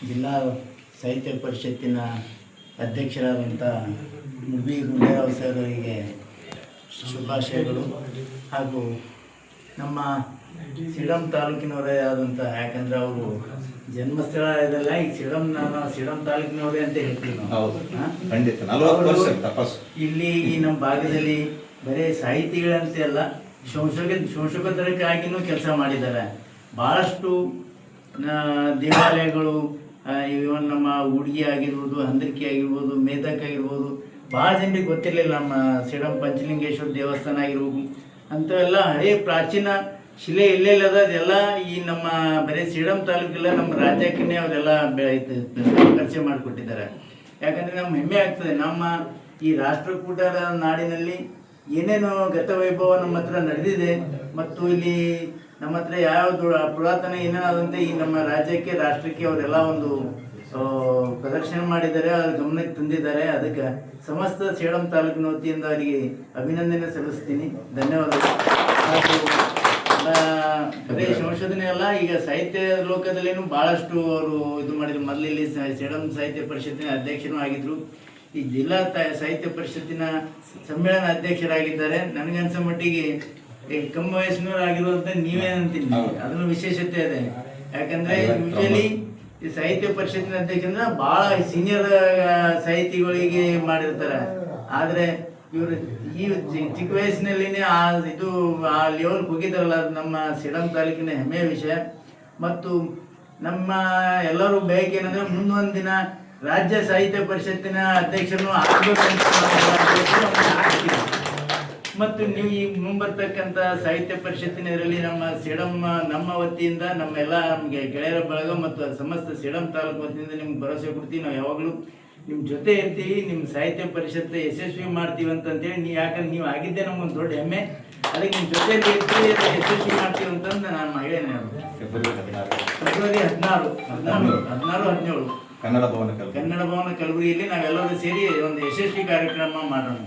ಜಿಲ್ಲಾ ಸಾಹಿತ್ಯ ಪರಿಷತ್ತಿನ ಅಧ್ಯಕ್ಷರಾದಂಥ ಮುಬಿ ಗುಂಡೇರಾವ್ ಸರ್ ಅವರಿಗೆ ಶುಭಾಶಯಗಳು. ಹಾಗೂ ನಮ್ಮ ಸಿಡಂ ತಾಲೂಕಿನವರೇ ಆದಂಥ, ಯಾಕಂದರೆ ಅವರು ಜನ್ಮಸ್ಥಳ ಇದೆಲ್ಲ ಈಗ ಸಿಡಂ ತಾಲೂಕಿನವರೇ ಅಂತ ಹೇಳ್ತೀವಿ ನಾವು. ಇಲ್ಲಿ ಈ ನಮ್ಮ ಭಾಗದಲ್ಲಿ ಬರೀ ಸಾಹಿತಿಗಳಂತೆ ಅಲ್ಲ, ಸಂಶೋಧಕರಾಗಿಯೂ ಕೆಲಸ ಮಾಡಿದ್ದಾರೆ. ಭಾಳಷ್ಟು ದೇವಾಲಯಗಳು, ಇವನ್ ನಮ್ಮ ಹುಡುಗಿ ಆಗಿರ್ಬೋದು, ಹಂದರಿಕೆ ಆಗಿರ್ಬೋದು, ಮೇಧಕ್ ಆಗಿರ್ಬೋದು, ಭಾಳ ಜನರಿಗೆ ಗೊತ್ತಿರಲಿಲ್ಲ. ನಮ್ಮ ಸಿಡಂ ಪಂಚಲಿಂಗೇಶ್ವರ ದೇವಸ್ಥಾನ ಆಗಿರ್ಬೋದು ಅಂಥವೆಲ್ಲ ಹಳೆಯ ಪ್ರಾಚೀನ ಶಿಲೆ ಎಲ್ಲೆಲ್ಲದ ಅದೆಲ್ಲ ಈ ನಮ್ಮ ಬರೀ ಸಿಡಂ ತಾಲೂಕಿಲ್ಲ, ನಮ್ಮ ರಾಜ್ಯಕ್ಕೇ ಅವರೆಲ್ಲ ಪರಿಚಯ ಮಾಡಿಕೊಟ್ಟಿದ್ದಾರೆ. ಯಾಕಂದರೆ ನಮ್ಮ ಹೆಮ್ಮೆ ಆಗ್ತದೆ, ನಮ್ಮ ಈ ರಾಷ್ಟ್ರಕೂಟರ ನಾಡಿನಲ್ಲಿ ಏನೇನು ಗತವೈಭವ ನಮ್ಮ ಹತ್ರ ನಡೆದಿದೆ ಮತ್ತು ಇಲ್ಲಿ ನಮ್ಮ ಹತ್ರ ಯಾವ್ದು ಪುರಾತನ ಏನೇನಾದಂತೆ ಈ ನಮ್ಮ ರಾಜ್ಯಕ್ಕೆ, ರಾಷ್ಟ್ರಕ್ಕೆ ಅವರೆಲ್ಲ ಒಂದು ಪ್ರದರ್ಶನ ಮಾಡಿದ್ದಾರೆ, ಅದ್ರ ಗಮನಕ್ಕೆ ತಂದಿದ್ದಾರೆ. ಅದಕ್ಕೆ ಸಮಸ್ತ ಸೇಡಂ ತಾಲೂಕಿನ ವತಿಯಿಂದ ಅವರಿಗೆ ಅಭಿನಂದನೆ ಸಲ್ಲಿಸ್ತೀನಿ. ಧನ್ಯವಾದಗಳು. ಹಾಗೂ ಬರೀ ಸಂಶೋಧನೆ ಅಲ್ಲ, ಈಗ ಸಾಹಿತ್ಯ ಲೋಕದಲ್ಲೇನು ಭಾಳಷ್ಟು ಅವರು ಇದು ಮಾಡಿದ್ರು. ಮೊದಲು ಇಲ್ಲಿ ಸೇಡಂ ಸಾಹಿತ್ಯ ಪರಿಷತ್ತಿನ ಅಧ್ಯಕ್ಷರೂ ಆಗಿದ್ದರು. ಈ ಜಿಲ್ಲಾ ಸಾಹಿತ್ಯ ಪರಿಷತ್ತಿನ ಸಮ್ಮೇಳನ ಅಧ್ಯಕ್ಷರಾಗಿದ್ದಾರೆ. ನನಗನ್ಸೋ ಮಟ್ಟಿಗೆ ಕಮ್ಮ ವಯಸ್ಸಿನವರಾಗಿರೋದಂತ ನೀವೇನಂತೀನಿ, ಅದನ್ನು ವಿಶೇಷತೆ ಇದೆ. ಯಾಕಂದರೆ ಯೂಶಲಿ ಈ ಸಾಹಿತ್ಯ ಪರಿಷತ್ತಿನ ಅಧ್ಯಕ್ಷ ಅಂದ್ರೆ ಭಾಳ ಸೀನಿಯರ್ ಸಾಹಿತಿಗಳಿಗೆ ಮಾಡಿರ್ತಾರೆ. ಆದರೆ ಇವರು ಈ ಚಿಕ್ಕ ವಯಸ್ಸಿನಲ್ಲಿನೇ ಆ ಲೆವೆಲ್ಗೆ ಹೋಗಿದ್ದಾರಲ್ಲ, ಅದು ನಮ್ಮ ಸಿಡಂ ತಾಲೂಕಿನ ಹೆಮ್ಮೆಯ ವಿಷಯ. ಮತ್ತು ನಮ್ಮ ಎಲ್ಲರೂ ಬಯಕೆ ಏನಂದರೆ ಮುಂದೊಂದು ದಿನ ರಾಜ್ಯ ಸಾಹಿತ್ಯ ಪರಿಷತ್ತಿನ ಅಧ್ಯಕ್ಷರನ್ನು ಆಗಬೇಕಂತ. ಮತ್ತು ನೀವು ಈ ಮುಂಬರ್ತಕ್ಕಂಥ ಸಾಹಿತ್ಯ ಪರಿಷತ್ತಿನ ಇದರಲ್ಲಿ ನಮ್ಮ ಸಿಡಂ ನಮ್ಮ ವತಿಯಿಂದ ನಮ್ಮೆಲ್ಲ ನಮಗೆ ಗೆಳೆಯರ ಬಳಗ ಮತ್ತು ಸಮಸ್ತ ಸಿಡಂ ತಾಲೂಕು ವತಿಯಿಂದ ನಿಮ್ಗೆ ಭರವಸೆ ಕೊಡ್ತೀವಿ. ನಾವು ಯಾವಾಗಲೂ ನಿಮ್ಮ ಜೊತೆ ಇರ್ತೀವಿ, ನಿಮ್ಮ ಸಾಹಿತ್ಯ ಪರಿಷತ್ತು ಯಶಸ್ವಿ ಮಾಡ್ತೀವಿ ಅಂತೇಳಿ. ಯಾಕಂದ್ರೆ ನೀವು ಆಗಿದ್ದೇ ನಮಗೊಂದು ದೊಡ್ಡ ಹೆಮ್ಮೆ. ಅದಕ್ಕೆ ನಿಮ್ಮ ಜೊತೆಯಲ್ಲಿ ಇರ್ತೀವಿ, ಯಶಸ್ವಿ ಮಾಡ್ತೀವಿ ಅಂತಂದು ನಾನು ಮಹಿಳೆಯೇ. ಫೆಬ್ರವರಿ 16-17 ಕನ್ನಡ ಭವನ ಕಲಬುರಗಿಯಲ್ಲಿ ನಾವೆಲ್ಲರೂ ಸೇರಿ ಒಂದು ಯಶಸ್ವಿ ಕಾರ್ಯಕ್ರಮ ಮಾಡೋಣ.